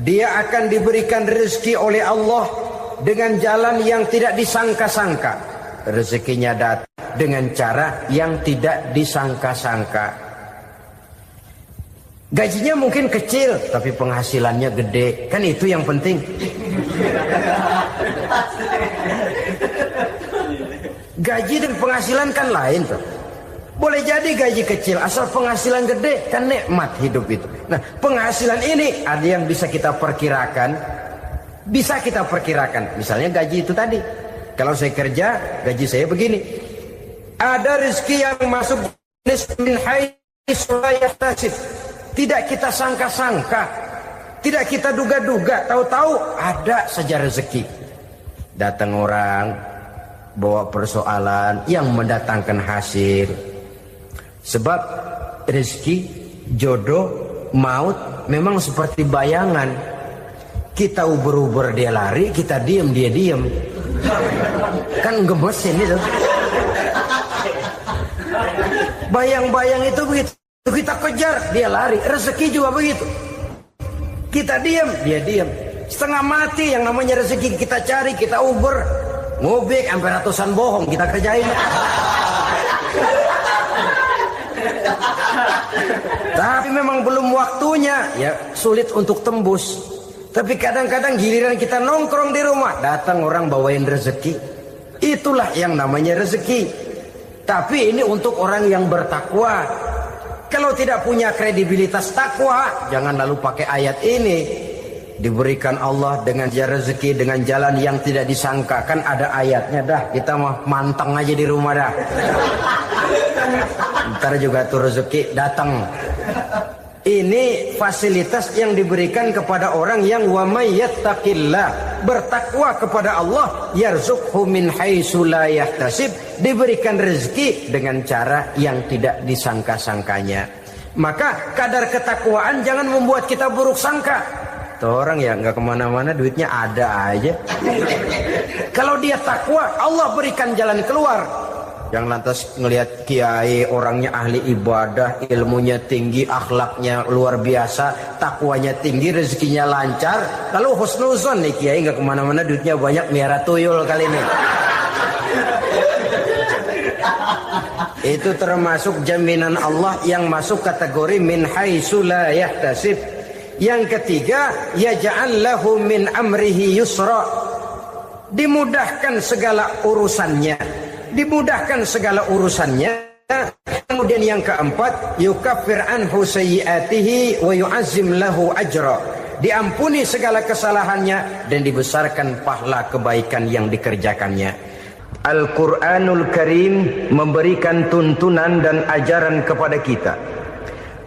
dia akan diberikan rezeki oleh Allah dengan jalan yang tidak disangka-sangka. Rezekinya datang dengan cara yang tidak disangka-sangka. Gajinya mungkin kecil, tapi penghasilannya gede. Kan itu yang penting. Gaji dan penghasilan kan lain tuh. Boleh jadi gaji kecil, asal penghasilan gede, kan nikmat hidup itu. Nah, penghasilan ini ada yang bisa kita perkirakan. Bisa kita perkirakan. Misalnya gaji itu tadi. Kalau saya kerja, gaji saya begini. Ada rezeki yang masuk min haitsu la yahtasib. Tidak kita sangka-sangka, tidak kita duga-duga, tahu-tahu ada saja rezeki. Datang orang bawa persoalan yang mendatangkan hasil. Sebab rezeki, jodoh, maut memang seperti bayangan. Kita uber-uber dia lari, kita diem dia diem. Kan gemesin itu. Bayang-bayang itu begitu. Kita kejar, dia lari. Rezeki juga begitu. Kita diam, dia diam. Setengah mati yang namanya rezeki kita cari, kita uber. Ngobek sampai ratusan bohong kita kerjain. Tapi memang belum waktunya, ya sulit untuk tembus. Tapi kadang-kadang giliran kita nongkrong di rumah, datang orang bawain rezeki. Itulah yang namanya rezeki. Tapi ini untuk orang yang bertakwa. Kalau tidak punya kredibilitas takwa, jangan lalu pakai ayat ini. Diberikan Allah dengan rezeki dengan jalan yang tidak disangka. Kan ada ayatnya dah. Kita mah manteng aja di rumah dah. Ntar juga tuh rezeki datang. Ini fasilitas yang diberikan kepada orang yang wa may yattaqillah, bertakwa kepada Allah, yarzuqhu min haitsu la yahtasib, diberikan rezeki dengan cara yang tidak disangka-sangkanya. Maka kadar ketakwaan jangan membuat kita buruk sangka. Tuh orang ya nggak kemana-mana, duitnya ada aja. Kalau dia takwa, Allah berikan jalan keluar. Yang lantas ngelihat kiai orangnya ahli ibadah, ilmunya tinggi, akhlaknya luar biasa, takwanya tinggi, rezekinya lancar, lalu husnuzon nih kiai nggak kemana-mana, duitnya banyak, miara tuyul kali ini. Itu termasuk jaminan Allah yang masuk kategori min haitsu la yahtasib. Yang ketiga, yaj'al lahu min amrihi yusra, dimudahkan segala urusannya. Dimudahkan segala urusannya. Kemudian yang keempat, yukaffir anhu sayyiatihi wa yu'azzim lahu ajra, diampuni segala kesalahannya dan dibesarkan pahala kebaikan yang dikerjakannya. Al-Quranul Karim memberikan tuntunan dan ajaran kepada kita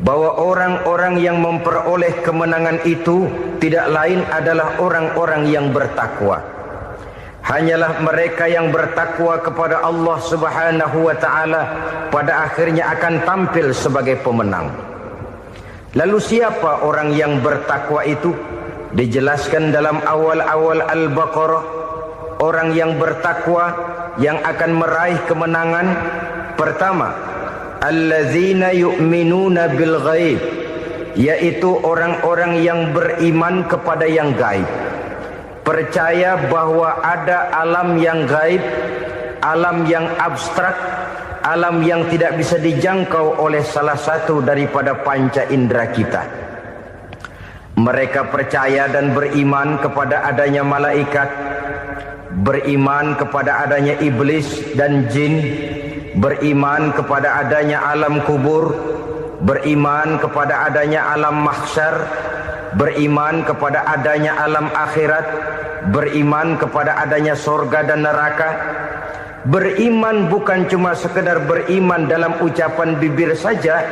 bahwa orang-orang yang memperoleh kemenangan itu tidak lain adalah orang-orang yang bertakwa. Hanyalah mereka yang bertakwa kepada Allah Subhanahu wa ta'ala pada akhirnya akan tampil sebagai pemenang. Lalu siapa orang yang bertakwa itu? Dijelaskan dalam awal-awal Al-Baqarah. Orang yang bertakwa yang akan meraih kemenangan, pertama, allazina yu'minuna bil ghaib, yaitu orang-orang yang beriman kepada yang gaib. Percaya bahwa ada alam yang gaib, alam yang abstrak, alam yang tidak bisa dijangkau oleh salah satu daripada panca indera kita. Mereka percaya dan beriman kepada adanya malaikat, beriman kepada adanya iblis dan jin, beriman kepada adanya alam kubur, beriman kepada adanya alam mahsyar, beriman kepada adanya alam akhirat, beriman kepada adanya surga dan neraka. Beriman bukan cuma sekedar beriman dalam ucapan bibir saja,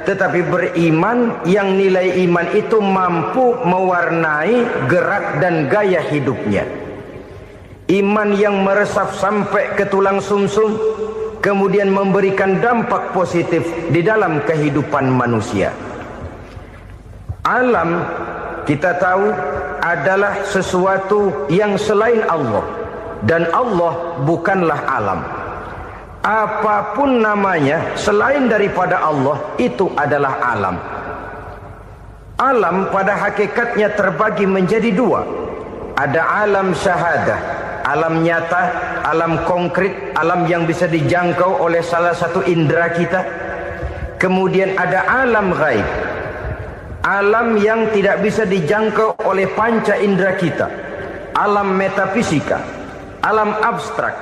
tetapi beriman yang nilai iman itu mampu mewarnai gerak dan gaya hidupnya. Iman yang meresap sampai ke tulang sumsum, kemudian memberikan dampak positif di dalam kehidupan manusia. Alam, kita tahu, adalah sesuatu yang selain Allah, dan Allah bukanlah alam. Apapun namanya selain daripada Allah, itu adalah alam. Alam pada hakikatnya terbagi menjadi dua. Ada alam syahadah, alam nyata, alam konkret, alam yang bisa dijangkau oleh salah satu indera kita. Kemudian ada alam ghaib, alam yang tidak bisa dijangkau oleh panca indera kita. Alam metafisika, alam abstrak,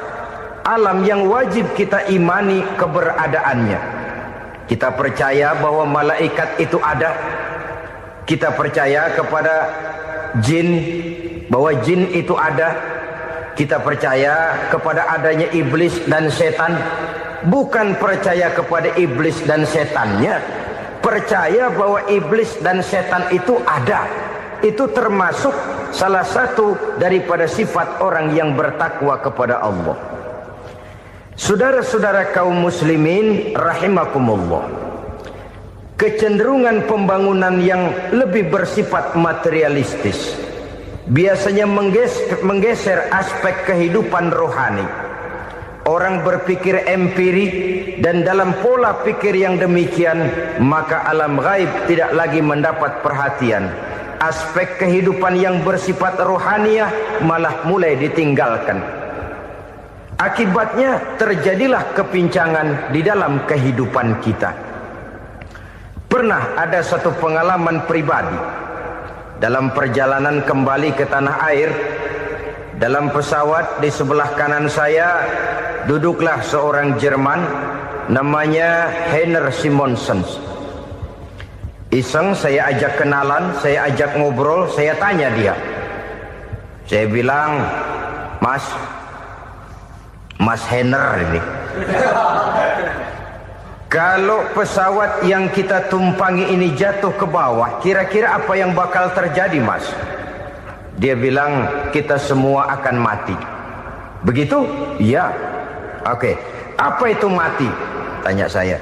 alam yang wajib kita imani keberadaannya. Kita percaya bahwa malaikat itu ada. Kita percaya kepada jin, bahwa jin itu ada. Kita percaya kepada adanya iblis dan setan. Bukan percaya kepada iblis dan setannya, percaya bahwa iblis dan setan itu ada. Itu termasuk salah satu daripada sifat orang yang bertakwa kepada Allah. Saudara-saudara kaum muslimin rahimakumullah, kecenderungan pembangunan yang lebih bersifat materialistis biasanya menggeser aspek kehidupan rohani. Orang berpikir empiri, dan dalam pola pikir yang demikian maka alam gaib tidak lagi mendapat perhatian. Aspek kehidupan yang bersifat rohaniah malah mulai ditinggalkan. Akibatnya terjadilah kepincangan di dalam kehidupan kita. Pernah ada satu pengalaman pribadi dalam perjalanan kembali ke tanah air. Dalam pesawat di sebelah kanan saya duduklah seorang Jerman namanya Heiner Simonsen. Iseng saya ajak kenalan, saya ajak ngobrol, saya tanya dia. Saya bilang, Mas Heiner ini, kalau pesawat yang kita tumpangi ini jatuh ke bawah, kira-kira apa yang bakal terjadi, Mas? Dia bilang, kita semua akan mati. Begitu? Iya. Oke. Apa itu mati? Tanya saya.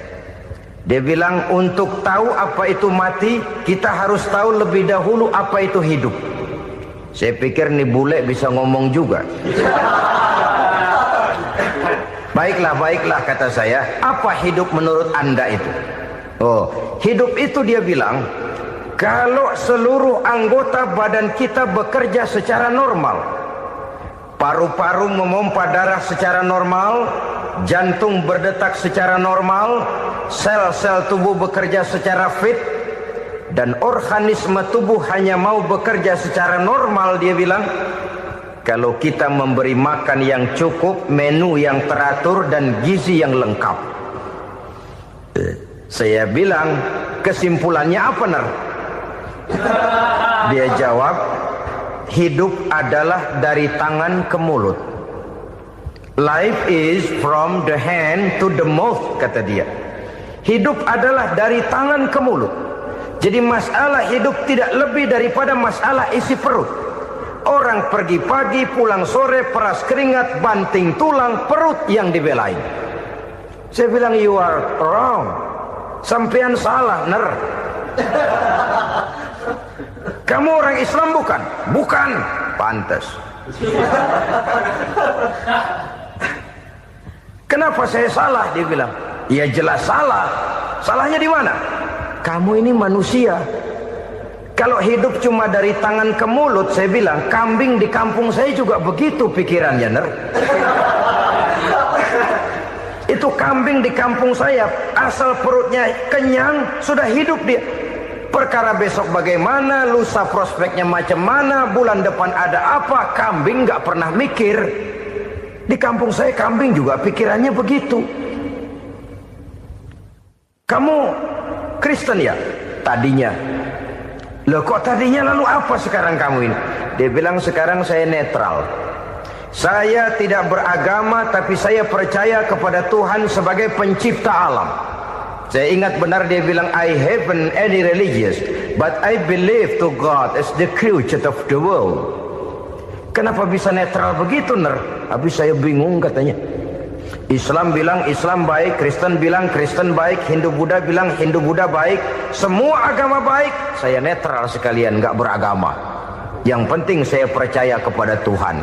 Dia bilang, untuk tahu apa itu mati, kita harus tahu lebih dahulu apa itu hidup. Saya pikir nih bule bisa ngomong juga. Baiklah kata saya. Apa hidup menurut Anda itu? Oh, hidup itu dia bilang, kalau seluruh anggota badan kita bekerja secara normal, paru-paru memompa darah secara normal, jantung berdetak secara normal, sel-sel tubuh bekerja secara fit, dan organisme tubuh hanya mau bekerja secara normal, dia bilang, kalau kita memberi makan yang cukup, menu yang teratur, dan gizi yang lengkap. Saya bilang, kesimpulannya apa, Ner? Dia jawab, hidup adalah dari tangan ke mulut. Life is from the hand to the mouth, kata dia. Hidup adalah dari tangan ke mulut. Jadi masalah hidup tidak lebih daripada masalah isi perut. Orang pergi pagi, pulang sore, peras keringat, banting tulang, perut yang dibelain. Saya bilang, you are wrong. Sampean salah, Ner. Kamu orang Islam bukan? Bukan. Pantas. Kenapa saya salah? Dia bilang, ya jelas salah. Salahnya di mana? Kamu ini manusia. Kalau hidup cuma dari tangan ke mulut, saya bilang, kambing di kampung saya juga begitu pikirannya, Ner. Itu kambing di kampung saya, asal perutnya kenyang, sudah hidup dia. Perkara besok bagaimana, lusa prospeknya macam mana, bulan depan ada apa, kambing nggak pernah mikir. Di kampung saya kambing juga pikirannya begitu. Kamu Kristen ya? Tadinya. Loh kok tadinya, lalu apa sekarang kamu ini? Dia bilang, sekarang saya netral. Saya tidak beragama, tapi saya percaya kepada Tuhan sebagai pencipta alam. Saya ingat benar dia bilang, I haven't any religious, but I believe to God as the creator of the world. Kenapa bisa netral begitu, Ner? Habis saya bingung katanya. Islam bilang Islam baik, Kristen bilang Kristen baik, Hindu Buddha bilang Hindu Buddha baik, semua agama baik. Saya netral sekalian, nggak beragama. Yang penting saya percaya kepada Tuhan.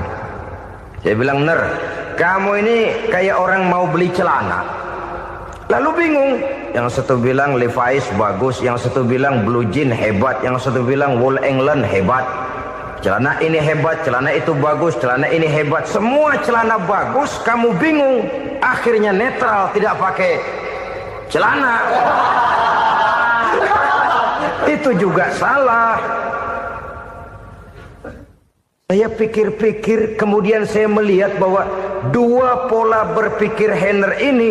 Saya bilang, Ner, kamu ini kayak orang mau beli celana. Lalu bingung, yang satu bilang Levi's bagus, yang satu bilang Blue Jean hebat, yang satu bilang Wool England hebat. Celana ini hebat, celana itu bagus, celana ini hebat. Semua celana bagus, kamu bingung. Akhirnya netral, tidak pakai celana. Itu juga salah. Saya pikir-pikir, kemudian saya melihat bahwa dua pola berpikir Henner ini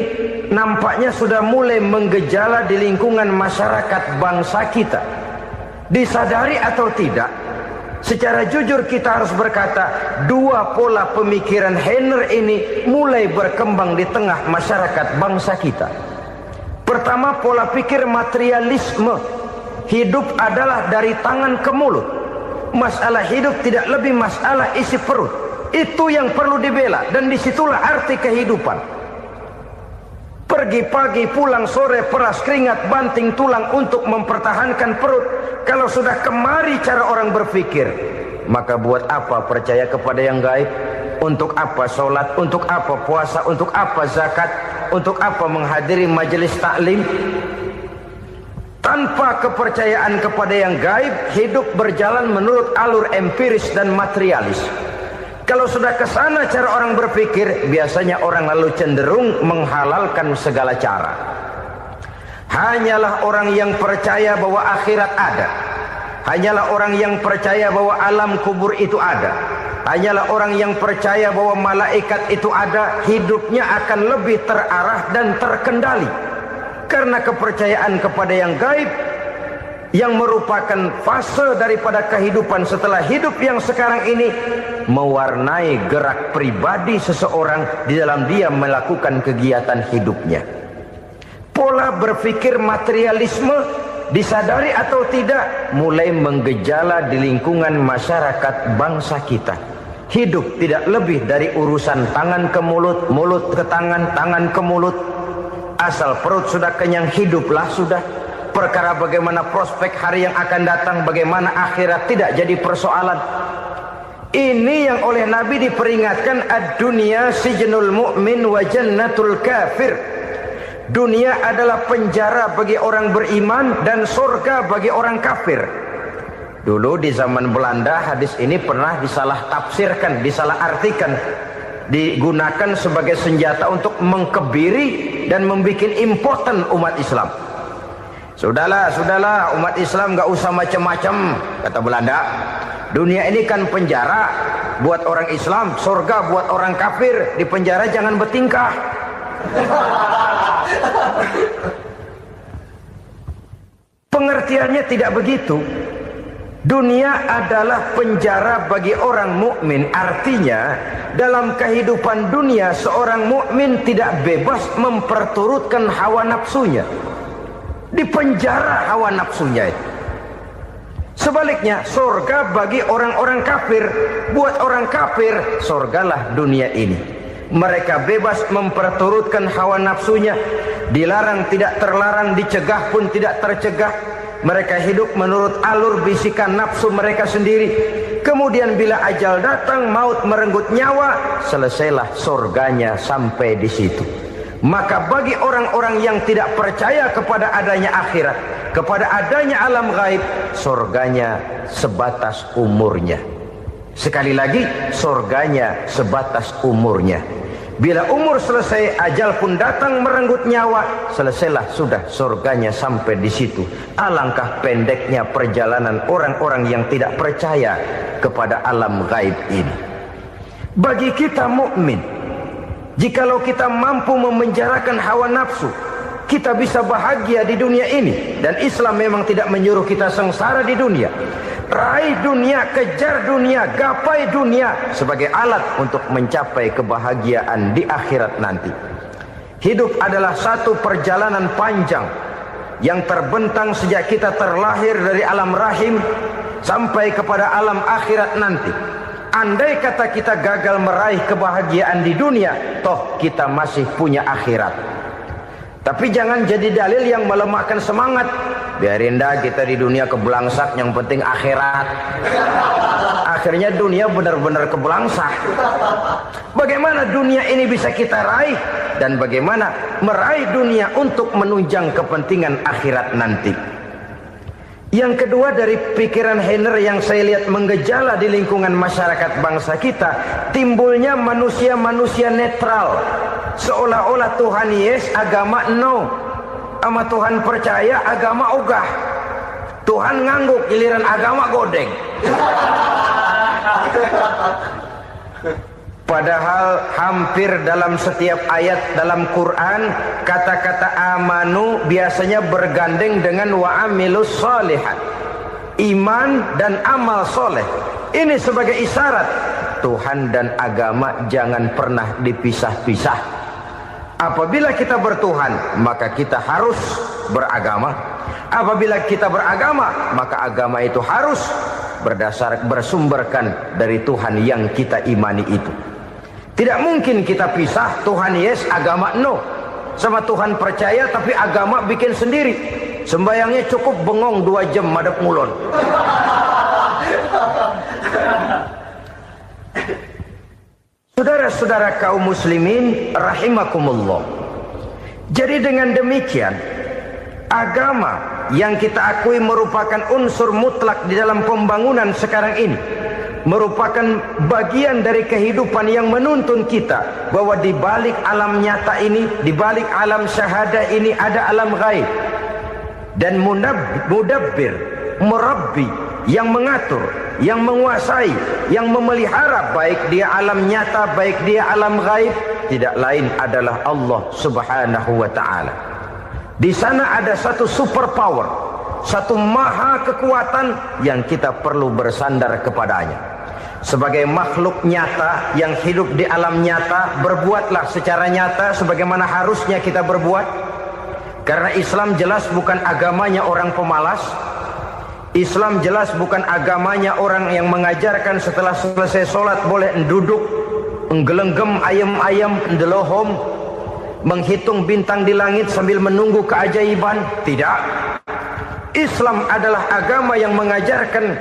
nampaknya sudah mulai menggejala di lingkungan masyarakat bangsa kita. Disadari atau tidak, secara jujur kita harus berkata, dua pola pemikiran Henner ini mulai berkembang di tengah masyarakat bangsa kita. Pertama, pola pikir materialisme. Hidup adalah dari tangan ke mulut. Masalah hidup tidak lebih masalah isi perut. Itu yang perlu dibela, dan disitulah arti kehidupan. Pergi pagi, pulang sore, peras keringat, banting tulang untuk mempertahankan perut. Kalau sudah kemari cara orang berpikir, maka buat apa percaya kepada yang gaib? Untuk apa sholat? Untuk apa puasa? Untuk apa zakat? Untuk apa menghadiri majelis taklim? Tanpa kepercayaan kepada yang gaib, hidup berjalan menurut alur empiris dan materialis. Kalau sudah ke sana cara orang berpikir, biasanya orang lalu cenderung menghalalkan segala cara. Hanyalah orang yang percaya bahwa akhirat ada. Hanyalah orang yang percaya bahwa alam kubur itu ada. Hanyalah orang yang percaya bahwa malaikat itu ada, hidupnya akan lebih terarah dan terkendali. Karena kepercayaan kepada yang gaib, yang merupakan fase daripada kehidupan setelah hidup yang sekarang ini, mewarnai gerak pribadi seseorang di dalam dia melakukan kegiatan hidupnya. Pola berpikir materialisme, disadari atau tidak, mulai menggejala di lingkungan masyarakat bangsa kita. Hidup tidak lebih dari urusan tangan ke mulut, mulut ke tangan, tangan ke mulut. Asal perut sudah kenyang, hiduplah sudah. Perkara bagaimana prospek hari yang akan datang, bagaimana akhirat, tidak jadi persoalan. Ini yang oleh Nabi diperingatkan, ad-dunya sijnul mu'min wa jannatul kafir. Dunia adalah penjara bagi orang beriman dan surga bagi orang kafir. Dulu di zaman Belanda hadis ini pernah disalah tafsirkan, disalah artikan, digunakan sebagai senjata untuk mengkebiri dan membuat impoten umat Islam. Sudahlah umat Islam gak usah macam-macam, kata Belanda. Dunia ini kan penjara buat orang Islam, surga buat orang kafir. Di penjara jangan bertingkah. Pengertiannya tidak begitu. Dunia adalah penjara bagi orang mukmin. Artinya dalam kehidupan dunia seorang mukmin tidak bebas memperturutkan hawa nafsunya. Di penjara hawa nafsunya itu. Sebaliknya surga bagi orang-orang kafir. Buat orang kafir surgalah dunia ini. Mereka bebas memperturutkan hawa nafsunya. Dilarang tidak terlarang, dicegah pun tidak tercegah. Mereka hidup menurut alur bisikan nafsu mereka sendiri. Kemudian bila ajal datang, maut merenggut nyawa, selesailah surganya sampai di situ. Maka bagi orang-orang yang tidak percaya kepada adanya akhirat, kepada adanya alam gaib, surganya sebatas umurnya. Sekali lagi, surganya sebatas umurnya. Bila umur selesai, ajal pun datang merenggut nyawa, selesailah sudah surganya sampai di situ. Alangkah pendeknya perjalanan orang-orang yang tidak percaya kepada alam gaib ini. Bagi kita mukmin, jikalau kita mampu memenjarakan hawa nafsu, kita bisa bahagia di dunia ini. Dan Islam memang tidak menyuruh kita sengsara di dunia. Raih dunia, kejar dunia, gapai dunia sebagai alat untuk mencapai kebahagiaan di akhirat nanti. Hidup adalah satu perjalanan panjang yang terbentang sejak kita terlahir dari alam rahim sampai kepada alam akhirat nanti. Andai kata kita gagal meraih kebahagiaan di dunia, toh kita masih punya akhirat. Tapi jangan jadi dalil yang melemahkan semangat. Biarin dah kita di dunia kebelangsak, yang penting akhirat. akhirnya dunia benar-benar kebelangsang. Bagaimana dunia ini bisa kita raih, dan bagaimana meraih dunia untuk menunjang kepentingan akhirat nanti. Yang kedua, dari pikiran Heiner yang saya lihat menggejala di lingkungan masyarakat bangsa kita, timbulnya manusia-manusia netral, seolah-olah Tuhan yes, agama no, sama Tuhan percaya, agama ogah. Tuhan ngangguk, giliran agama godeng. Padahal hampir dalam setiap ayat dalam Quran, kata-kata amanu biasanya bergandeng dengan wa amilus sholihat, iman dan amal soleh. Ini sebagai isyarat Tuhan dan agama jangan pernah dipisah-pisah. Apabila kita bertuhan, maka kita harus beragama. Apabila kita beragama, maka agama itu harus bersumberkan dari Tuhan yang kita imani itu. Tidak mungkin kita pisah, Tuhan yes, agama no. Sama Tuhan percaya tapi agama bikin sendiri. Sembayangnya cukup bengong 2 jam madep ngulon. Saudara-saudara kaum muslimin rahimakumullah. Jadi dengan demikian, agama yang kita akui merupakan unsur mutlak di dalam pembangunan sekarang ini, merupakan bagian dari kehidupan yang menuntun kita bahwa di balik alam nyata ini, di balik alam syahadah ini ada alam gaib. Dan mudabbir, murabbi, yang mengatur, yang menguasai, yang memelihara baik dia alam nyata, baik dia alam gaib, tidak lain adalah Allah Subhanahu wa taala. Di sana ada satu super power, satu maha kekuatan yang kita perlu bersandar kepadanya. Sebagai makhluk nyata yang hidup di alam nyata, berbuatlah secara nyata sebagaimana harusnya kita berbuat. Karena Islam jelas bukan agamanya orang pemalas. Islam jelas bukan agamanya orang yang mengajarkan setelah selesai sholat boleh duduk, nggelenggem ayam-ayam, ndelohom, menghitung bintang di langit sambil menunggu keajaiban. Tidak. Islam adalah agama yang mengajarkan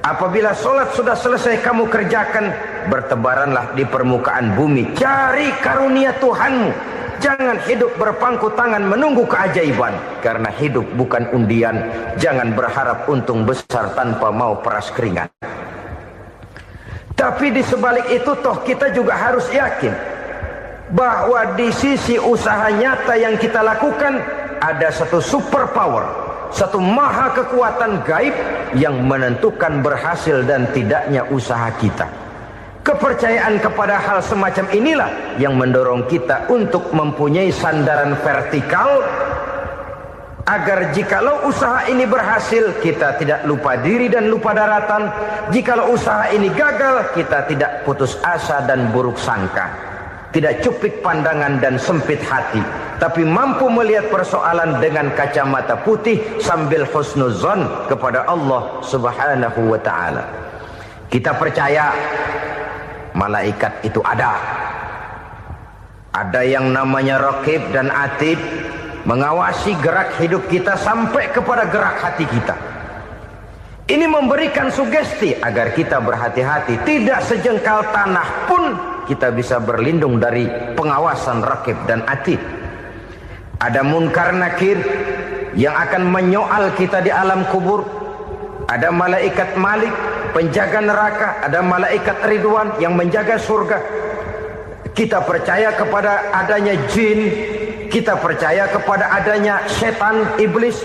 apabila sholat sudah selesai kamu kerjakan, bertebaranlah di permukaan bumi, cari karunia Tuhanmu. Jangan hidup berpangku tangan menunggu keajaiban, karena hidup bukan undian. Jangan berharap untung besar tanpa mau peras keringat. Tapi di sebalik itu toh kita juga harus yakin bahwa di sisi usaha nyata yang kita lakukan ada satu super power, satu maha kekuatan gaib yang menentukan berhasil dan tidaknya usaha kita. Kepercayaan kepada hal semacam inilah yang mendorong kita untuk mempunyai sandaran vertikal, agar jikalau usaha ini berhasil, kita tidak lupa diri dan lupa daratan. Jikalau usaha ini gagal, kita tidak putus asa dan buruk sangka, tidak cupik pandangan dan sempit hati, tapi mampu melihat persoalan dengan kacamata putih sambil husnuzon kepada Allah Subhanahu wa ta'ala. Kita percaya malaikat itu ada. Ada yang namanya raqib dan atid, mengawasi gerak hidup kita sampai kepada gerak hati kita. Ini memberikan sugesti agar kita berhati-hati, tidak sejengkal tanah pun kita bisa berlindung dari pengawasan raqib dan atid. Ada munkar nakir yang akan menyoal kita di alam kubur. Ada malaikat Malik, penjaga neraka. Ada malaikat Ridwan yang menjaga surga. Kita percaya kepada adanya jin, kita percaya kepada adanya setan, iblis.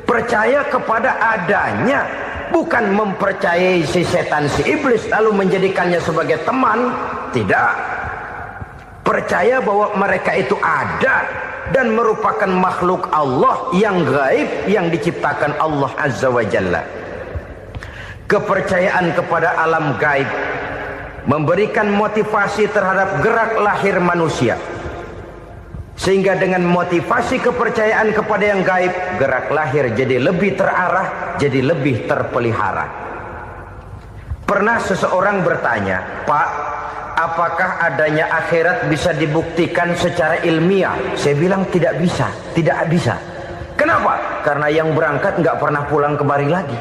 Percaya kepada adanya, bukan mempercayai si setan, si iblis lalu menjadikannya sebagai teman. Tidak. Percaya bahwa mereka itu ada dan merupakan makhluk Allah yang gaib yang diciptakan Allah Azza wa Jalla. Kepercayaan kepada alam gaib memberikan motivasi terhadap gerak lahir manusia, sehingga dengan motivasi kepercayaan kepada yang gaib, gerak lahir jadi lebih terarah, jadi lebih terpelihara. Pernah seseorang bertanya, "Pak, apakah adanya akhirat bisa dibuktikan secara ilmiah?" Saya bilang tidak bisa, tidak bisa. Kenapa? Karena yang berangkat nggak pernah pulang kembali lagi.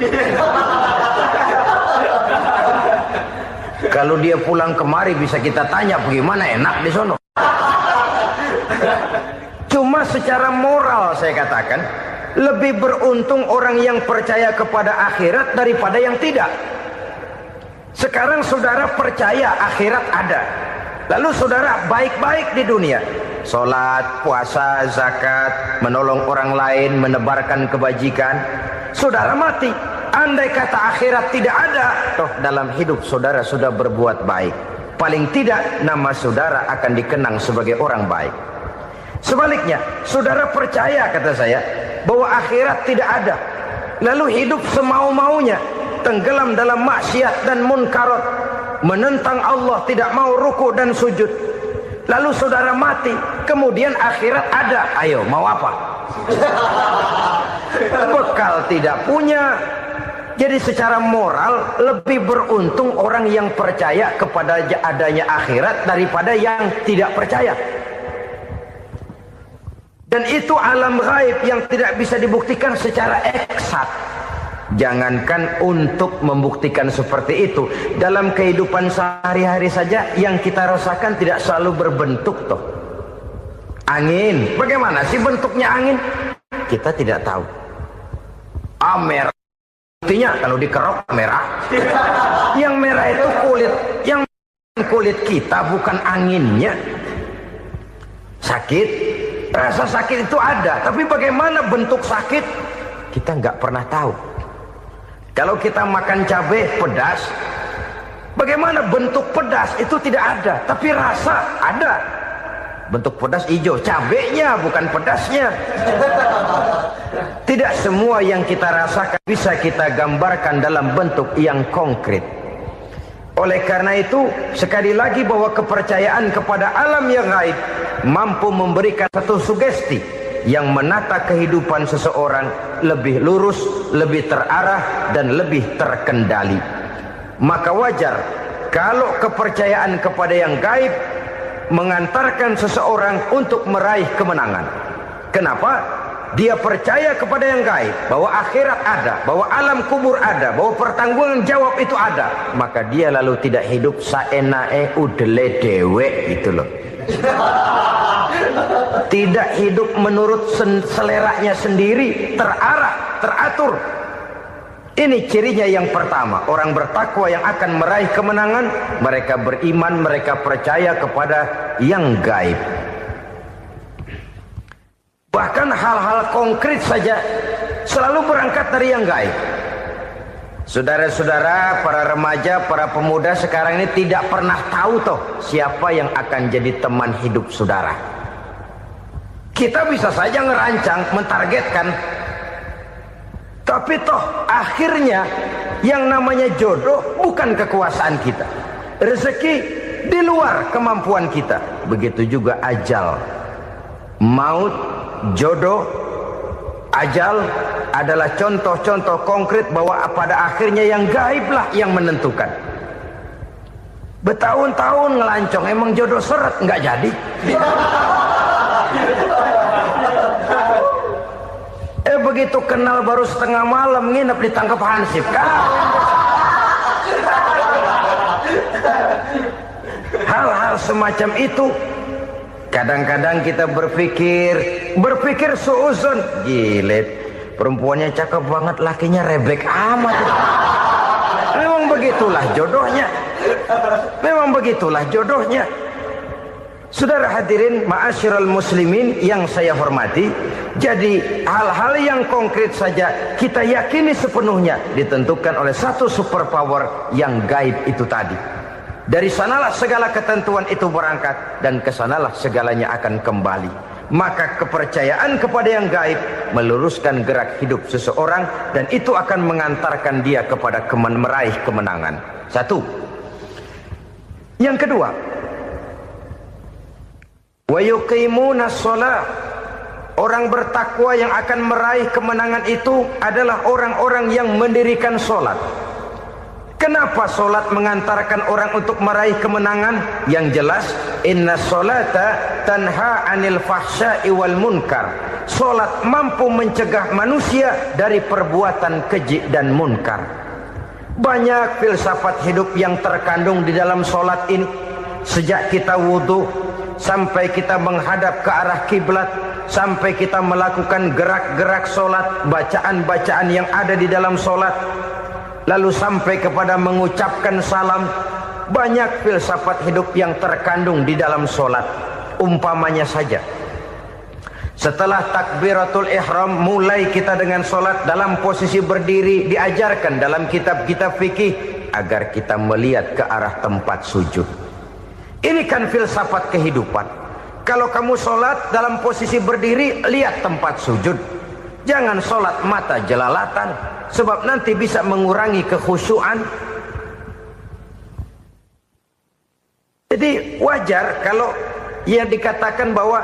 Kalau dia pulang kemari bisa kita tanya bagaimana enak di sono. Cuma secara moral saya katakan, lebih beruntung orang yang percaya kepada akhirat daripada yang tidak. Sekarang saudara percaya akhirat ada, lalu saudara baik-baik di dunia, sholat, puasa, zakat, menolong orang lain, menebarkan kebajikan. Saudara mati, andai kata akhirat tidak ada, toh dalam hidup saudara sudah berbuat baik, paling tidak nama saudara akan dikenang sebagai orang baik. Sebaliknya, saudara percaya, kata saya, bahwa akhirat tidak ada, lalu hidup semau-maunya, tenggelam dalam maksiat dan munkarat, menentang Allah, tidak mau ruku dan sujud. Lalu saudara mati, kemudian akhirat ada, ayo mau apa? Bekal tidak punya. Jadi secara moral lebih beruntung orang yang percaya kepada adanya akhirat daripada yang tidak percaya. Dan itu alam gaib yang tidak bisa dibuktikan secara eksakt. Jangankan untuk membuktikan seperti itu, dalam kehidupan sehari-hari saja yang kita rasakan tidak selalu berbentuk toh. Angin, bagaimana sih bentuknya angin? Kita tidak tahu. Merah, buktinya kalau dikerok merah. Yang merah itu kulit, yang kulit kita bukan anginnya. Sakit, rasa sakit itu ada, tapi bagaimana bentuk sakit kita nggak pernah tahu. Kalau kita makan cabai pedas, bagaimana bentuk pedas itu tidak ada, tapi rasa ada. Bentuk pedas hijau, cabainya bukan pedasnya. Tidak semua yang kita rasakan bisa kita gambarkan dalam bentuk yang konkret. Oleh karena itu, sekali lagi bahwa kepercayaan kepada alam yang gaib mampu memberikan satu sugesti yang menata kehidupan seseorang lebih lurus, lebih terarah, dan lebih terkendali. Maka wajar kalau kepercayaan kepada yang gaib mengantarkan seseorang untuk meraih kemenangan. Kenapa? Dia percaya kepada yang gaib, bahwa akhirat ada, bahwa alam kubur ada, bahwa pertanggungan jawab itu ada. Maka dia lalu tidak hidup saenae udele dewe gitu loh. Tidak hidup menurut seleranya sendiri, terarah, teratur. Ini cirinya yang pertama. Orang bertakwa yang akan meraih kemenangan, mereka beriman, mereka percaya kepada yang gaib. Bahkan hal-hal konkret saja selalu berangkat dari yang gaib. Saudara-saudara, para remaja, para pemuda sekarang ini tidak pernah tahu toh siapa yang akan jadi teman hidup saudara. Kita bisa saja ngerancang, mentargetkan, tapi toh akhirnya yang namanya jodoh bukan kekuasaan kita. Rezeki di luar kemampuan kita. Begitu juga ajal, maut, jodoh, ajal adalah contoh-contoh konkret bahwa pada akhirnya yang gaiblah yang menentukan. Bertahun-tahun ngelancong, emang jodoh seret nggak jadi. Begitu kenal baru setengah malam nginep ditangkap hansip kan. Hal-hal semacam itu kadang-kadang kita berpikir suuzon, gile, perempuannya cakep banget, lakinya rebek amat. Memang begitulah jodohnya. Memang begitulah jodohnya. Saudara hadirin ma'asyiral muslimin yang saya hormati, jadi hal-hal yang konkret saja kita yakini sepenuhnya ditentukan oleh satu superpower yang gaib itu tadi. Dari sanalah segala ketentuan itu berangkat dan kesanalah segalanya akan kembali. Maka kepercayaan kepada yang gaib meluruskan gerak hidup seseorang dan itu akan mengantarkan dia kepada meraih kemenangan. Satu. Yang kedua, wa yuqimuna shalah. Orang bertakwa yang akan meraih kemenangan itu adalah orang-orang yang mendirikan sholat. Kenapa sholat mengantarkan orang untuk meraih kemenangan? Yang jelas, inna sholata tanha anil fahsya'i wal munkar. Sholat mampu mencegah manusia dari perbuatan keji dan munkar. Banyak filsafat hidup yang terkandung di dalam solat ini. Sejak kita wudhu sampai kita menghadap ke arah kiblat, sampai kita melakukan gerak-gerak solat, bacaan-bacaan yang ada di dalam solat, lalu sampai kepada mengucapkan salam. Banyak filsafat hidup yang terkandung di dalam solat. Umpamanya saja, setelah takbiratul ihram, mulai kita dengan solat dalam posisi berdiri. Diajarkan dalam kitab-kitab fikih agar kita melihat ke arah tempat sujud. Ini kan filsafat kehidupan. Kalau kamu solat dalam posisi berdiri, lihat tempat sujud. Jangan solat mata jelalatan, sebab nanti bisa mengurangi kekhusyuan. Jadi wajar kalau ia dikatakan bahwa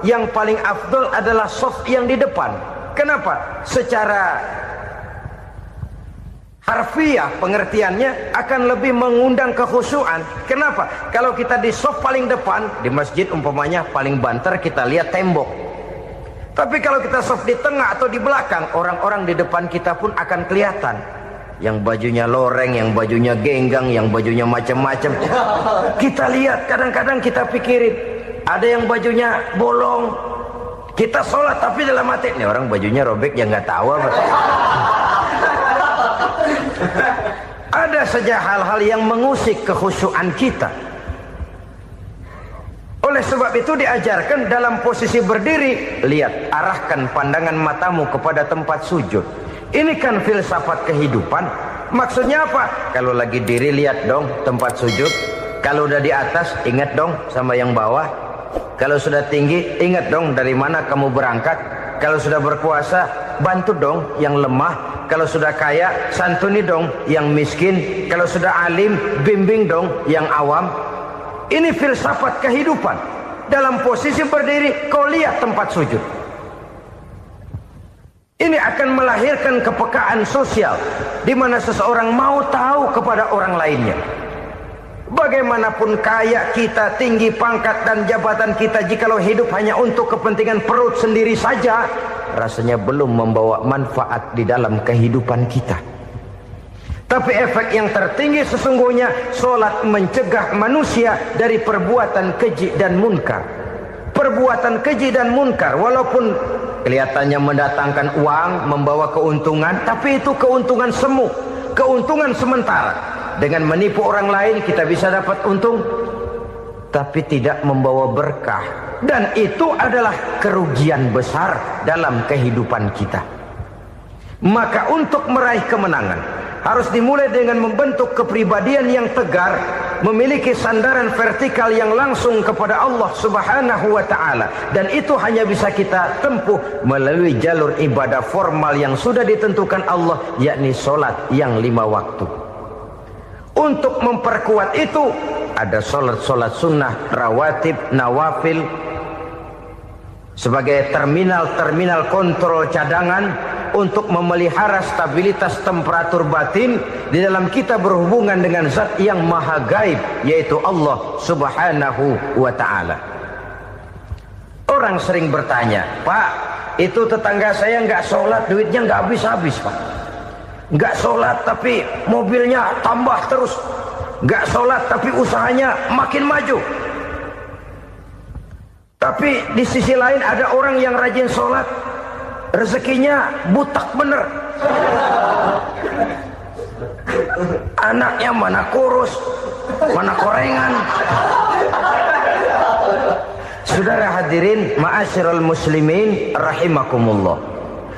yang paling afdol adalah shaf yang di depan. Kenapa? Secara harfiah pengertiannya akan lebih mengundang kekhusyuan. Kenapa? Kalau kita di shaf paling depan, di masjid umpamanya paling banter kita lihat tembok. Tapi kalau kita shaf di tengah atau di belakang, orang-orang di depan kita pun akan kelihatan. Yang bajunya loreng, yang bajunya genggang, yang bajunya macam-macam. Kita lihat, kadang-kadang kita pikirin, ada yang bajunya bolong. Kita sholat tapi dalam hati, ini orang bajunya robek, yang nggak tahu apa. Ada saja hal-hal yang mengusik kekhusyuan kita. Oleh sebab itu diajarkan dalam posisi berdiri, lihat, arahkan pandangan matamu kepada tempat sujud. Ini kan filsafat kehidupan. Maksudnya apa? Kalau lagi diri, lihat dong tempat sujud. Kalau udah di atas, ingat dong sama yang bawah. Kalau sudah tinggi, ingat dong dari mana kamu berangkat. Kalau sudah berkuasa, bantu dong yang lemah. Kalau sudah kaya, santuni dong yang miskin. Kalau sudah alim, bimbing dong yang awam. Ini filsafat kehidupan. Dalam posisi berdiri, kau lihat tempat sujud. Ini akan melahirkan kepekaan sosial, di mana seseorang mau tahu kepada orang lainnya. Bagaimanapun kaya kita, tinggi pangkat dan jabatan kita, jikalau hidup hanya untuk kepentingan perut sendiri saja, rasanya belum membawa manfaat di dalam kehidupan kita. Tapi efek yang tertinggi sesungguhnya, solat mencegah manusia dari perbuatan keji dan munkar. Perbuatan keji dan munkar, walaupun kelihatannya mendatangkan uang, membawa keuntungan, tapi itu keuntungan semu, keuntungan sementara. Dengan menipu orang lain kita bisa dapat untung, tapi tidak membawa berkah. Dan itu adalah kerugian besar dalam kehidupan kita. Maka untuk meraih kemenangan, harus dimulai dengan membentuk kepribadian yang tegar, memiliki sandaran vertikal yang langsung kepada Allah Subhanahu wa ta'ala. Dan itu hanya bisa kita tempuh melalui jalur ibadah formal yang sudah ditentukan Allah, yakni solat yang 5 waktu. Untuk memperkuat itu, ada solat-solat sunnah, rawatib, nawafil, sebagai terminal-terminal kontrol cadangan untuk memelihara stabilitas temperatur batin di dalam kita berhubungan dengan zat yang maha gaib, yaitu Allah Subhanahu wa ta'ala. Orang sering bertanya, Pak, itu tetangga saya nggak sholat, duitnya nggak habis-habis, Pak. Nggak sholat tapi mobilnya tambah terus. Nggak sholat tapi usahanya makin maju. Tapi di sisi lain ada orang yang rajin sholat, rezekinya butak bener. Anaknya mana kurus, mana korengan. Saudara hadirin ma'asyiral muslimin rahimakumullah.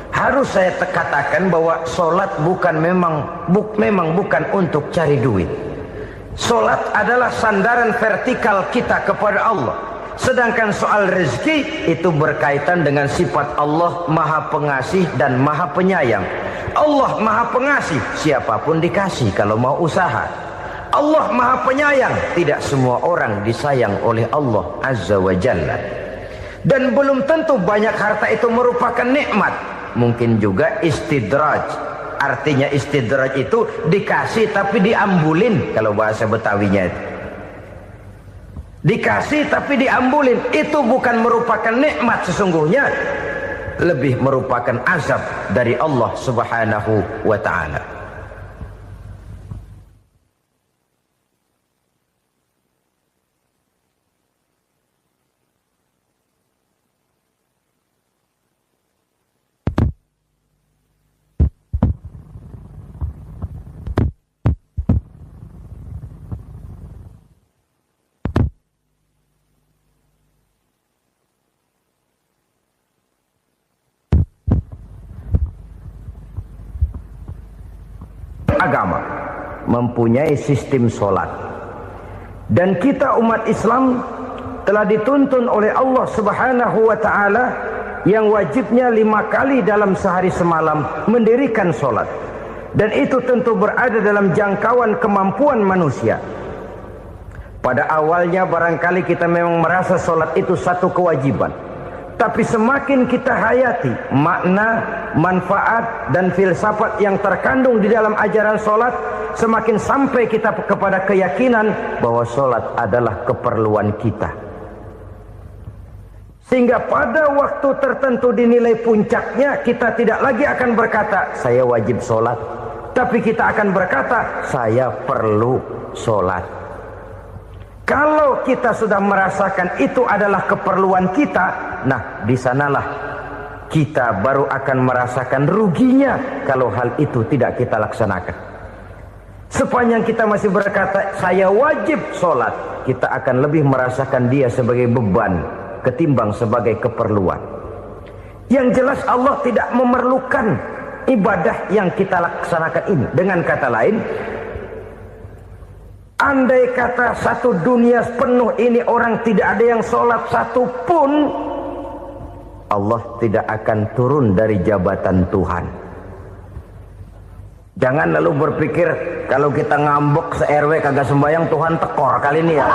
Harus saya katakan bahwa solat memang bukan untuk cari duit. Solat adalah sandaran vertikal kita kepada Allah. Sedangkan soal rezeki itu berkaitan dengan sifat Allah maha pengasih dan maha penyayang. Allah maha pengasih, siapapun dikasih kalau mau usaha. Allah maha penyayang, tidak semua orang disayang oleh Allah Azza wa Jalla. Dan belum tentu banyak harta itu merupakan nikmat. Mungkin juga istidraj. Artinya istidraj itu dikasih tapi diambulin, kalau bahasa Betawinya itu. Dikasih tapi diambulin, itu bukan merupakan nikmat sesungguhnya, lebih merupakan azab dari Allah Subhanahu wa ta'ala. agama, mempunyai sistem sholat. Dan kita umat Islam telah dituntun oleh Allah Subhanahu wa ta'ala yang wajibnya 5 kali dalam sehari semalam mendirikan sholat. Dan itu tentu berada dalam jangkauan kemampuan manusia. Pada awalnya barangkali kita memang merasa sholat itu satu kewajiban. Tapi semakin kita hayati makna, manfaat dan filsafat yang terkandung di dalam ajaran sholat, semakin sampai kita kepada keyakinan bahwa sholat adalah keperluan kita. Sehingga pada waktu tertentu dinilai puncaknya, kita tidak lagi akan berkata saya wajib sholat, tapi kita akan berkata saya perlu sholat. Kalau kita sudah merasakan itu adalah keperluan kita, nah di sanalah kita baru akan merasakan ruginya kalau hal itu tidak kita laksanakan. Sepanjang kita masih berkata saya wajib sholat, kita akan lebih merasakan dia sebagai beban ketimbang sebagai keperluan. Yang jelas Allah tidak memerlukan ibadah yang kita laksanakan ini. Dengan kata lain, andai kata satu dunia penuh ini orang tidak ada yang sholat satu pun, Allah tidak akan turun dari jabatan Tuhan. Jangan lalu berpikir kalau kita ngambek se-RW kagak sembahyang Tuhan tekor kali ini ya.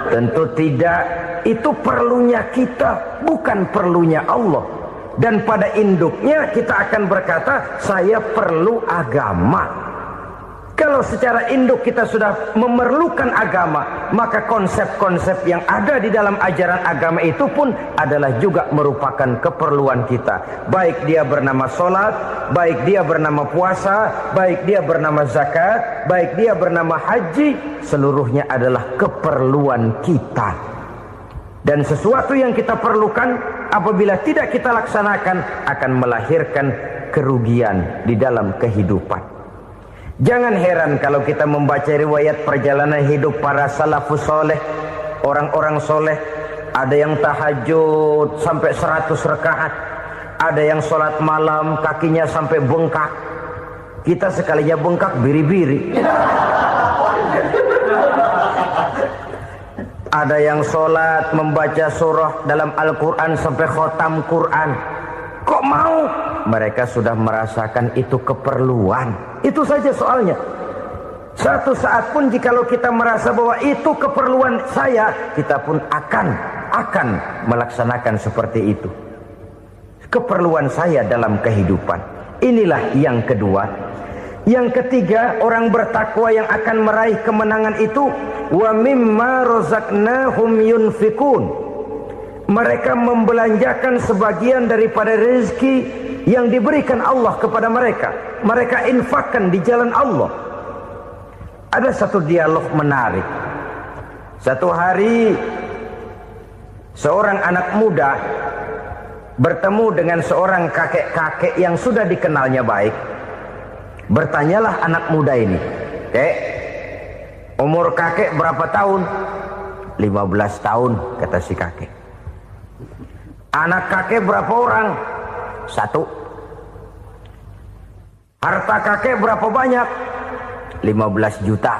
Tentu tidak. Itu perlunya kita, bukan perlunya Allah. Dan pada induknya kita akan berkata saya perlu agama. Kalau secara induk kita sudah memerlukan agama, maka konsep-konsep yang ada di dalam ajaran agama itu pun adalah juga merupakan keperluan kita. Baik dia bernama sholat, baik dia bernama puasa, baik dia bernama zakat, baik dia bernama haji, seluruhnya adalah keperluan kita. Dan sesuatu yang kita perlukan apabila tidak kita laksanakan akan melahirkan kerugian di dalam kehidupan. Jangan heran kalau kita membaca riwayat perjalanan hidup para salafus soleh, orang-orang soleh. Ada yang tahajud sampai 100 rakaat, ada yang sholat malam kakinya sampai bengkak. Kita sekalinya bengkak biri-biri. Ada yang sholat membaca surah dalam Al-Quran sampai khotam Quran. Kok mau? Mereka sudah merasakan itu keperluan. Itu saja soalnya. Satu saat pun jikalau kita merasa bahwa itu keperluan saya, kita pun akan melaksanakan seperti itu. Keperluan saya dalam kehidupan. Inilah yang kedua. Yang ketiga, orang bertakwa yang akan meraih kemenangan itu, wa mimma razaqnahum yunfikun. Mereka membelanjakan sebagian daripada rezeki yang diberikan Allah kepada mereka. Mereka infakkan di jalan Allah. Ada satu dialog menarik. Satu hari seorang anak muda bertemu dengan seorang kakek-kakek yang sudah dikenalnya baik. Bertanyalah anak muda ini, "Kek, umur kakek berapa tahun?" 15 tahun, kata si kakek. "Anak kakek berapa orang?" 1. "Harta kakek berapa banyak?" 15 juta.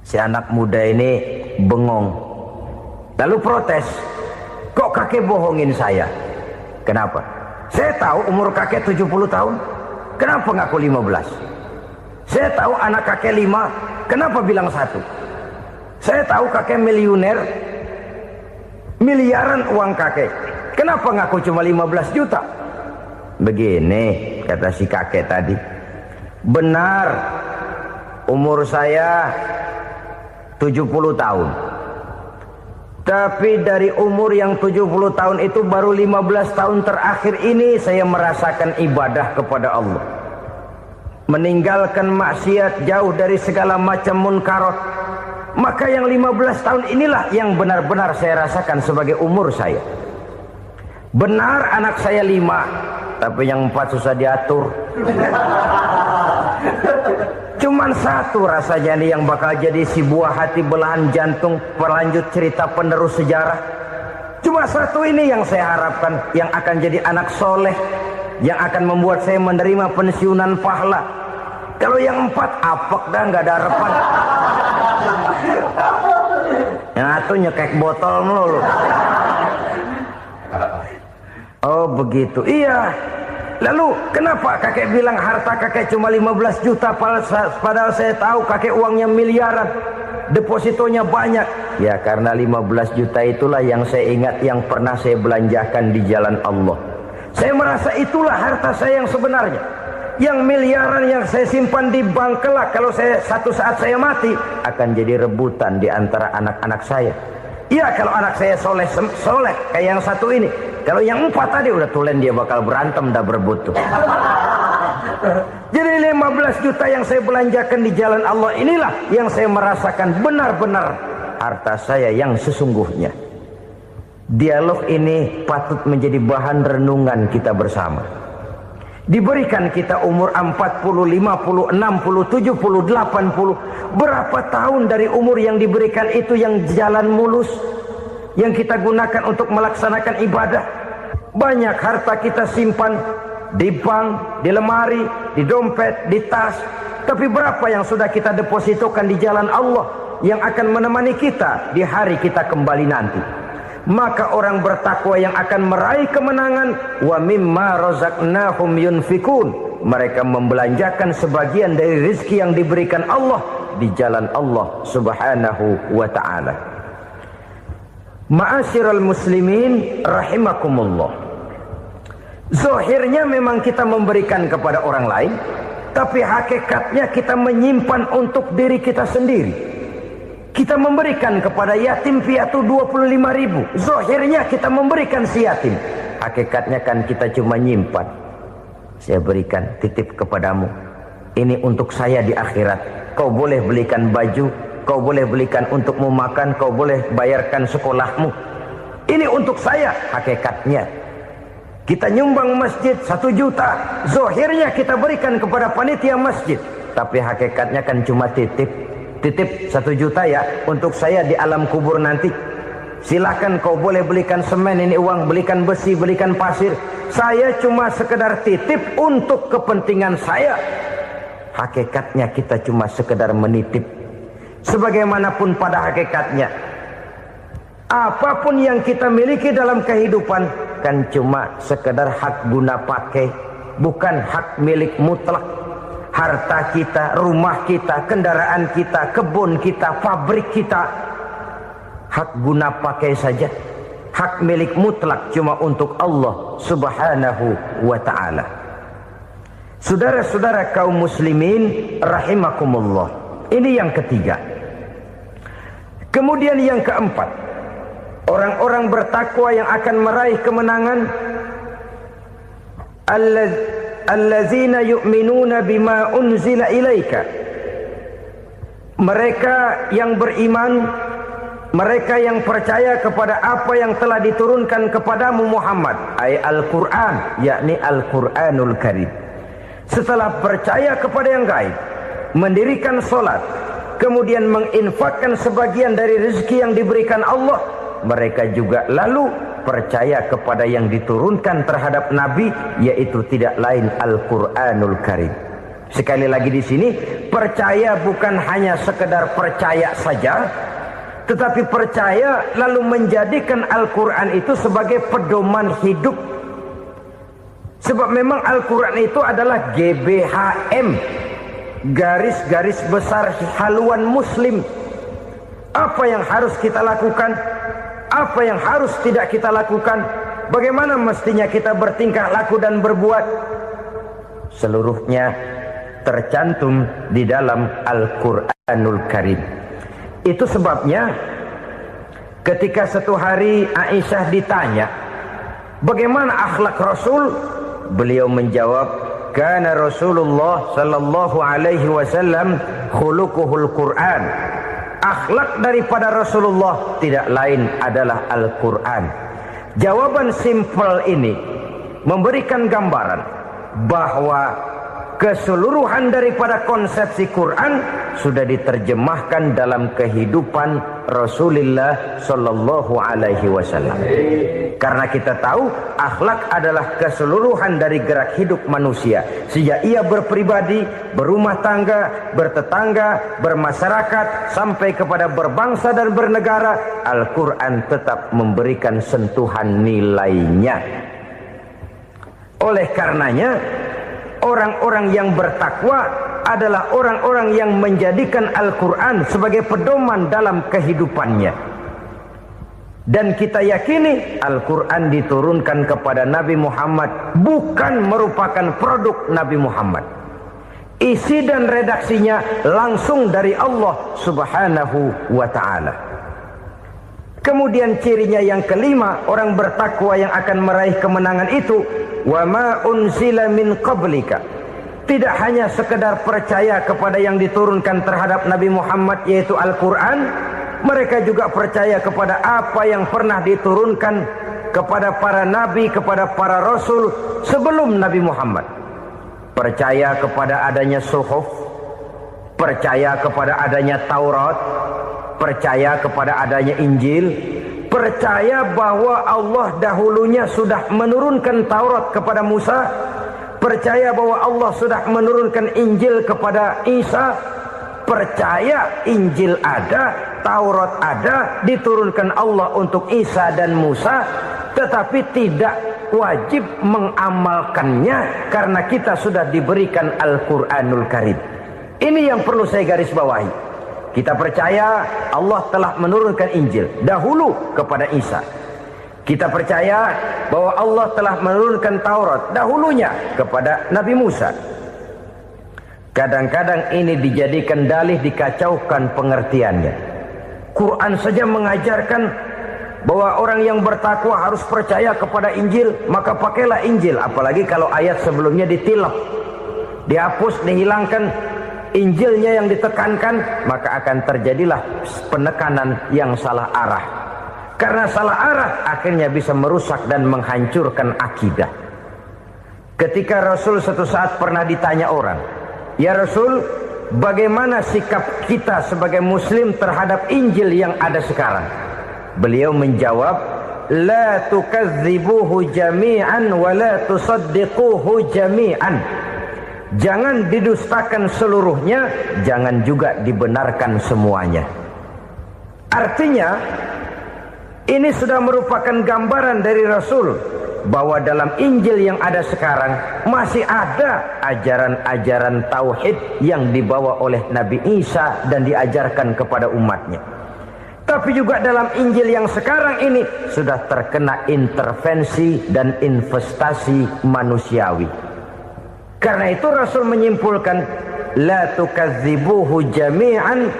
Si anak muda ini bengong. Lalu protes, "Kok kakek bohongin saya?" "Kenapa?" "Saya tahu umur kakek 70 tahun. Kenapa ngaku 15? Saya tahu anak kakek 5. Kenapa bilang 1? Saya tahu kakek miliuner, miliaran uang kakek. Kenapa ngaku cuma 15 juta? Begini, kata si kakek tadi. Benar, umur saya 70 tahun. Tapi dari umur yang 70 tahun itu baru 15 tahun terakhir ini saya merasakan ibadah kepada Allah. Meninggalkan maksiat, jauh dari segala macam munkarat. Maka yang 15 tahun inilah yang benar-benar saya rasakan sebagai umur saya. Benar anak saya 5, tapi yang 4 susah diatur. Cuman 1 rasanya nih yang bakal jadi si buah hati belahan jantung pelanjut cerita penerus sejarah. Cuma 1 ini yang saya harapkan yang akan jadi anak soleh, yang akan membuat saya menerima pensiunan pahala. Kalau yang 4 apek dah, nggak ada harapan. Yang satu nyekek botol melulu. Oh begitu, iya. Lalu kenapa kakek bilang harta kakek cuma 15 juta padahal saya tahu kakek uangnya miliaran, depositonya banyak? Ya karena 15 juta itulah yang saya ingat yang pernah saya belanjakan di jalan Allah. Saya merasa itulah harta saya yang sebenarnya. Yang miliaran yang saya simpan di bank kelak, kalau satu saat saya mati, akan jadi rebutan di antara anak-anak saya. Iya kalau anak saya soleh kayak yang satu ini. Kalau yang 4 tadi udah tulen dia bakal berantem dah berebut tuh. Jadi 15 juta yang saya belanjakan di jalan Allah inilah yang saya merasakan benar-benar harta saya yang sesungguhnya. Dialog ini patut menjadi bahan renungan kita bersama. Diberikan kita umur 40, 50, 60, 70, 80. Berapa tahun dari umur yang diberikan itu yang jalan mulus, yang kita gunakan untuk melaksanakan ibadah? Banyak harta kita simpan di bank, di lemari, di dompet, di tas. Tapi berapa yang sudah kita depositokan di jalan Allah yang akan menemani kita di hari kita kembali nanti? Maka orang bertakwa yang akan meraih kemenangan, wa mimma razaqnahum yunfikun, mereka membelanjakan sebagian dari rezeki yang diberikan Allah di jalan Allah Subhanahu wa ta'ala. Ma'asyiral muslimin rahimakumullah. Zahirnya memang kita memberikan kepada orang lain, tapi hakikatnya kita menyimpan untuk diri kita sendiri. Kita memberikan kepada yatim piatu 25.000. Zahirnya kita memberikan si yatim, hakikatnya kan kita cuma nyimpan. Saya berikan, titip kepadamu, ini untuk saya di akhirat. Kau boleh belikan baju, kau boleh belikan untukmu makan, kau boleh bayarkan sekolahmu. Ini untuk saya. Hakikatnya kita nyumbang masjid 1 juta, zahirnya kita berikan kepada panitia masjid, tapi hakikatnya kan cuma titip 1 juta ya untuk saya di alam kubur nanti. Silahkan kau boleh belikan semen, ini uang, belikan besi, belikan pasir. Saya cuma sekedar titip untuk kepentingan saya. Hakikatnya kita cuma sekedar menitip. Sebagaimanapun pada hakikatnya, apapun yang kita miliki dalam kehidupan kan cuma sekedar hak guna pakai, bukan hak milik mutlak. Harta kita, rumah kita, kendaraan kita, kebun kita, pabrik kita, hak guna pakai saja. Hak milik mutlak cuma untuk Allah Subhanahu wa ta'ala. Saudara-saudara kaum muslimin rahimakumullah. Ini yang ketiga. Kemudian yang keempat, orang-orang bertakwa yang akan meraih kemenangan, allazina yu'minuna bima unzila ilaika. Mereka yang beriman, mereka yang percaya kepada apa yang telah diturunkan kepadamu Muhammad, ay Al-Quran, yakni Al-Quranul Karim. Setelah percaya kepada yang gaib, mendirikan solat, kemudian menginfakkan sebagian dari rezeki yang diberikan Allah, mereka juga lalu percaya kepada yang diturunkan terhadap Nabi, yaitu tidak lain Al-Quranul Karim. Sekali lagi di sini, percaya bukan hanya sekedar percaya saja, tetapi percaya lalu menjadikan Al-Quran itu sebagai pedoman hidup. Sebab memang Al-Quran itu adalah GBHM, garis-garis besar haluan muslim. Apa yang harus kita lakukan, apa yang harus tidak kita lakukan, bagaimana mestinya kita bertingkah laku dan berbuat, seluruhnya tercantum di dalam Al-Quranul Karim. Itu sebabnya ketika satu hari Aisyah ditanya bagaimana akhlak Rasul, beliau menjawab, kana Rasulullah sallallahu alaihi wasallam khuluquhul Quran. Akhlak daripada Rasulullah tidak lain adalah Al-Quran. Jawaban simpel ini memberikan gambaran bahwa keseluruhan daripada konsepsi Quran sudah diterjemahkan dalam kehidupan Rasulullah Sallallahu Alaihi Wasallam. Karena kita tahu akhlak adalah keseluruhan dari gerak hidup manusia. Sejak ia berpribadi, berumah tangga, bertetangga, bermasyarakat, sampai kepada berbangsa dan bernegara, Al-Quran tetap memberikan sentuhan nilainya. Oleh karenanya, orang-orang yang bertakwa adalah orang-orang yang menjadikan Al-Quran sebagai pedoman dalam kehidupannya. Dan kita yakini Al-Quran diturunkan kepada Nabi Muhammad bukan merupakan produk Nabi Muhammad. Isi dan redaksinya langsung dari Allah Subhanahu wa ta'ala. Kemudian cirinya yang kelima, orang bertakwa yang akan meraih kemenangan itu, wa ma unzila min qablika. Tidak hanya sekedar percaya kepada yang diturunkan terhadap Nabi Muhammad yaitu Al-Quran, mereka juga percaya kepada apa yang pernah diturunkan kepada para nabi, kepada para rasul sebelum Nabi Muhammad. Percaya kepada adanya suhuf, percaya kepada adanya Taurat, percaya kepada adanya Injil, percaya bahwa Allah dahulunya sudah menurunkan Taurat kepada Musa, percaya bahwa Allah sudah menurunkan Injil kepada Isa, percaya Injil ada, Taurat ada, diturunkan Allah untuk Isa dan Musa, tetapi tidak wajib mengamalkannya karena kita sudah diberikan Al-Quranul Karim. Ini yang perlu saya garis bawahi. Kita percaya Allah telah menurunkan Injil dahulu kepada Isa. Kita percaya bahwa Allah telah menurunkan Taurat dahulunya kepada Nabi Musa. Kadang-kadang ini dijadikan dalih, dikacaukan pengertiannya. Quran saja mengajarkan bahwa orang yang bertakwa harus percaya kepada Injil, maka pakailah Injil. Apalagi kalau ayat sebelumnya ditilap, dihapus, dihilangkan, Injilnya yang ditekankan, maka akan terjadilah penekanan yang salah arah. Karena salah arah akhirnya bisa merusak dan menghancurkan akidah. Ketika Rasul suatu saat pernah ditanya orang, "Ya Rasul, bagaimana sikap kita sebagai muslim terhadap Injil yang ada sekarang?" Beliau menjawab, "La tukadzibuhu jami'an wa la tusaddiquhu jami'an." Jangan didustakan seluruhnya, jangan juga dibenarkan semuanya. Artinya, ini sudah merupakan gambaran dari Rasul bahwa dalam Injil yang ada sekarang masih ada ajaran-ajaran tauhid yang dibawa oleh Nabi Isa dan diajarkan kepada umatnya. Tapi juga dalam Injil yang sekarang ini sudah terkena intervensi dan investasi manusiawi. Karena itu Rasul menyimpulkan, la tukadzibuhu jami'an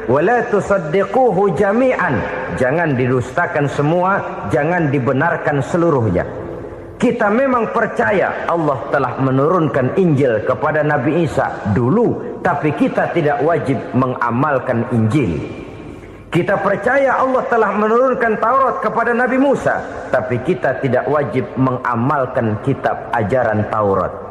wa la tusaddiquhu jami'an. Jangan didustakan semua, jangan dibenarkan seluruhnya. Kita memang percaya Allah telah menurunkan Injil kepada Nabi Isa dulu, tapi kita tidak wajib mengamalkan Injil. Kita percaya Allah telah menurunkan Taurat kepada Nabi Musa, tapi kita tidak wajib mengamalkan kitab ajaran Taurat.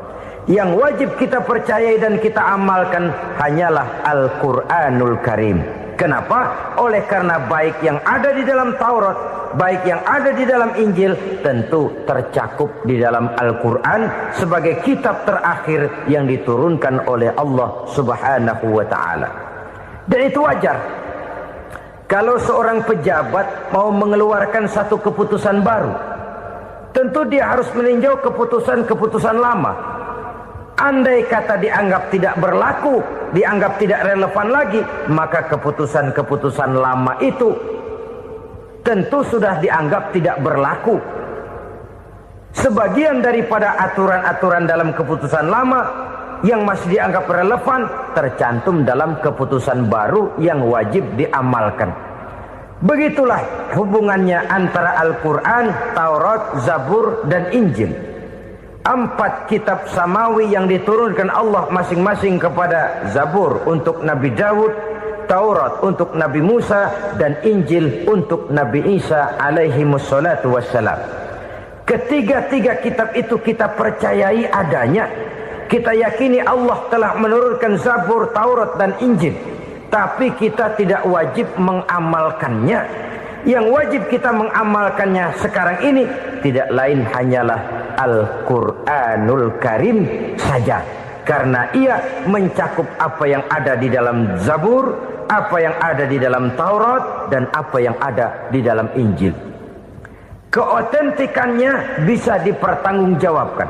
Yang wajib kita percayai dan kita amalkan hanyalah Al-Quranul Karim. Kenapa? Oleh karena baik yang ada di dalam Taurat, baik yang ada di dalam Injil, tentu tercakup di dalam Al-Quran sebagai kitab terakhir yang diturunkan oleh Allah Subhanahu wa ta'ala. Dan itu wajar. Kalau seorang pejabat mau mengeluarkan satu keputusan baru, tentu dia harus meninjau keputusan-keputusan lama. Andai kata dianggap tidak berlaku, dianggap tidak relevan lagi, maka keputusan-keputusan lama itu tentu sudah dianggap tidak berlaku. Sebagian daripada aturan-aturan dalam keputusan lama yang masih dianggap relevan tercantum dalam keputusan baru yang wajib diamalkan. Begitulah hubungannya antara Al-Quran, Taurat, Zabur, dan Injil. 4 kitab samawi yang diturunkan Allah masing-masing kepada Zabur untuk Nabi Daud, Taurat untuk Nabi Musa, dan Injil untuk Nabi Isa alaihi wassalatu wassalam. Ketiga-tiga kitab itu kita percayai adanya, Kita yakini Allah telah menurunkan Zabur, Taurat dan Injil. Tapi kita tidak wajib mengamalkannya. Yang wajib kita mengamalkannya sekarang ini tidak lain hanyalah Al-Quranul Karim saja. Karena ia mencakup apa yang ada di dalam Zabur, apa yang ada di dalam Taurat, dan apa yang ada di dalam Injil. Keotentikannya bisa dipertanggungjawabkan.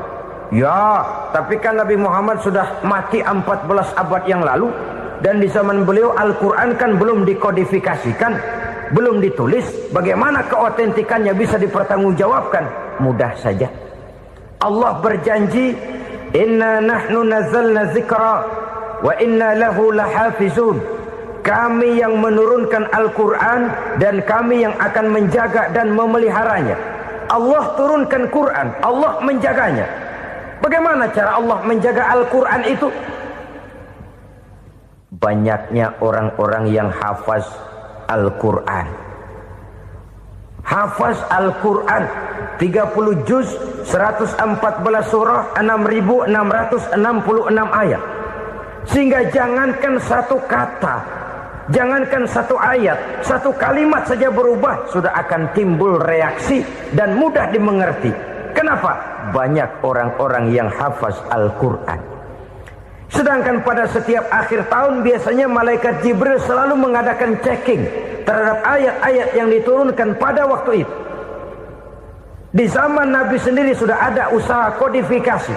Ya, tapi kan Nabi Muhammad sudah mati 14 abad yang lalu. Dan di zaman beliau Al-Quran kan belum dikodifikasikan, belum ditulis. Bagaimana keotentikannya bisa dipertanggungjawabkan? Mudah saja. Allah berjanji, inna nahnu nazzalna dzikra wa inna lahu lahafizun. Kami yang menurunkan Al-Quran dan kami yang akan menjaga dan memeliharanya. Allah turunkan Quran, Allah menjaganya. Bagaimana cara Allah menjaga Al-Quran itu? Banyaknya orang-orang yang hafaz Al-Quran. Hafaz Al-Quran 30 juz, 114 surah, 6.666 ayat. Sehingga jangankan satu kata, jangankan satu ayat, satu kalimat saja berubah, sudah akan timbul reaksi dan mudah dimengerti. Kenapa? Banyak orang-orang yang hafaz Al-Quran. Sedangkan pada setiap akhir tahun biasanya malaikat Jibril selalu mengadakan checking terhadap ayat-ayat yang diturunkan pada waktu itu. Di zaman Nabi sendiri sudah ada usaha kodifikasi.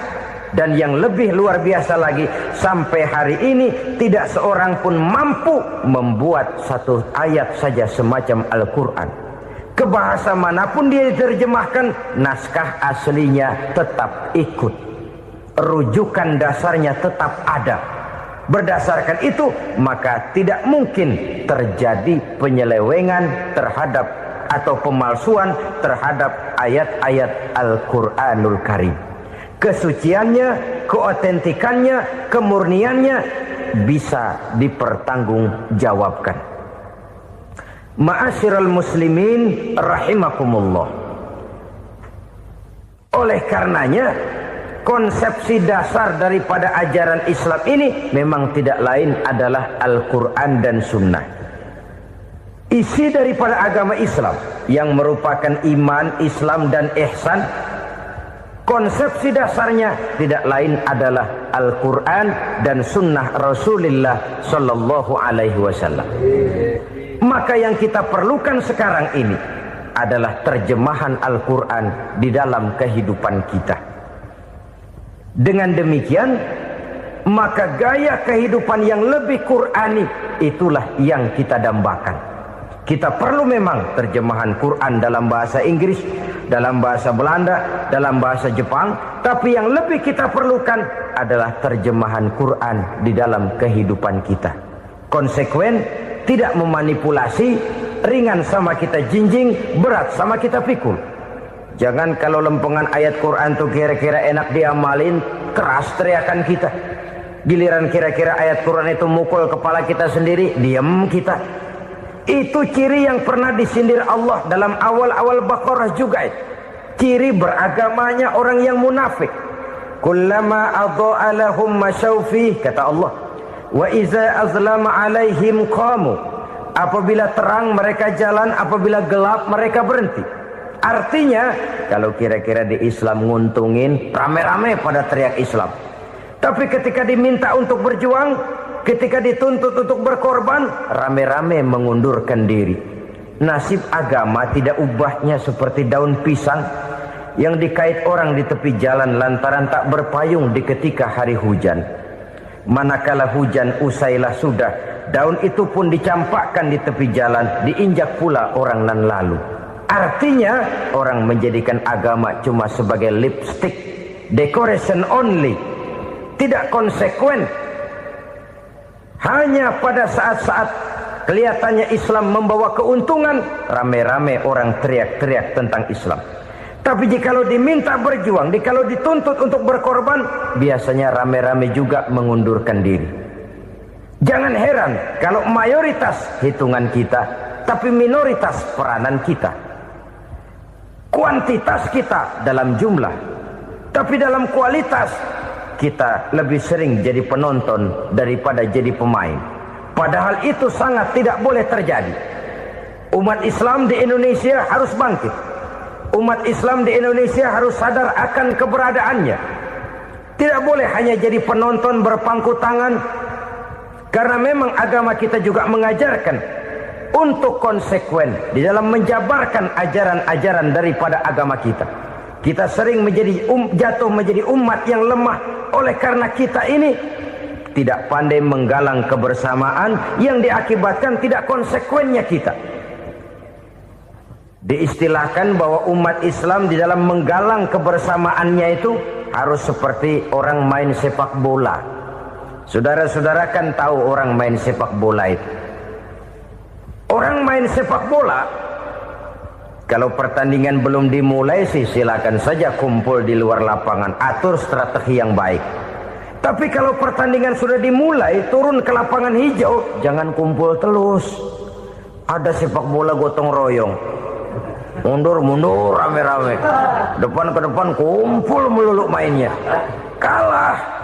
Dan yang lebih luar biasa lagi, sampai hari ini tidak seorang pun mampu membuat satu ayat saja semacam Al-Quran. Ke bahasa manapun dia diterjemahkan, naskah aslinya tetap ikut. Rujukan dasarnya tetap ada. Berdasarkan itu, maka tidak mungkin terjadi penyelewengan terhadap atau pemalsuan terhadap ayat-ayat Al-Quranul Karim. Kesuciannya, keotentikannya, kemurniannya bisa dipertanggungjawabkan. Ma'asyiral muslimin rahimakumullah. Oleh karenanya, konsepsi dasar daripada ajaran Islam ini memang tidak lain adalah Al-Quran dan Sunnah. Isi daripada agama Islam yang merupakan iman, Islam dan ihsan, konsepsi dasarnya tidak lain adalah Al-Quran dan Sunnah Rasulullah Sallallahu Alaihi Wasallam. Maka yang kita perlukan sekarang ini adalah terjemahan Al-Quran di dalam kehidupan kita. Dengan demikian, maka gaya kehidupan yang lebih Qurani itulah yang kita dambakan. Kita perlu memang terjemahan Quran dalam bahasa Inggris, dalam bahasa Belanda, dalam bahasa Jepang, tapi yang lebih kita perlukan adalah terjemahan Quran di dalam kehidupan kita. Konsekuen, tidak memanipulasi, ringan sama kita jinjing, berat sama kita pikul. Jangan kalau lempengan ayat Quran tuh kira-kira enak diamalin, keras teriakan kita. Giliran kira-kira ayat Quran itu mukul kepala kita sendiri, diam kita. Itu ciri yang pernah disindir Allah dalam awal-awal Baqarah juga. Ciri beragamanya orang yang munafik. Kullama adha'a lahum masyawfi, kata Allah. Wa iza azlama alaihim qamu. Apabila terang mereka jalan, apabila gelap mereka berhenti. Artinya, kalau kira-kira di Islam nguntungin, rame-rame pada teriak Islam. Tapi ketika diminta untuk berjuang, ketika dituntut untuk berkorban, rame-rame mengundurkan diri. Nasib agama tidak ubahnya seperti daun pisang yang dikait orang di tepi jalan lantaran tak berpayung di ketika hari hujan. Manakala hujan usailah sudah, daun itu pun dicampakkan di tepi jalan, diinjak pula orang nan lalu. Artinya orang menjadikan agama cuma sebagai lipstick, decoration only, tidak konsekuen. Hanya pada saat-saat kelihatannya Islam membawa keuntungan, rame-rame orang teriak-teriak tentang Islam. Tapi jikalau diminta berjuang, jikalau dituntut untuk berkorban, biasanya rame-rame juga mengundurkan diri. Jangan heran kalau mayoritas hitungan kita, tapi minoritas peranan kita. Kuantitas kita dalam jumlah, tapi dalam kualitas kita lebih sering jadi penonton daripada jadi pemain. Padahal itu sangat tidak boleh terjadi. Umat Islam di Indonesia harus bangkit. Umat Islam di Indonesia harus sadar akan keberadaannya. Tidak boleh hanya jadi penonton berpangku tangan. Karena memang agama kita juga mengajarkan untuk konsekuen di dalam menjabarkan ajaran-ajaran daripada agama kita. Kita sering jatuh menjadi umat yang lemah oleh karena kita ini tidak pandai menggalang kebersamaan yang diakibatkan tidak konsekuennya kita. Diistilahkan bahwa umat Islam di dalam menggalang kebersamaannya itu harus seperti orang main sepak bola. Saudara-saudara kan tahu orang main sepak bola itu. Orang main sepak bola, kalau pertandingan belum dimulai sih silakan saja kumpul di luar lapangan, atur strategi yang baik. Tapi kalau pertandingan sudah dimulai, turun ke lapangan hijau, jangan kumpul terus. Ada sepak bola gotong royong, mundur rame-rame, depan ke depan kumpul melulu mainnya. Kalah.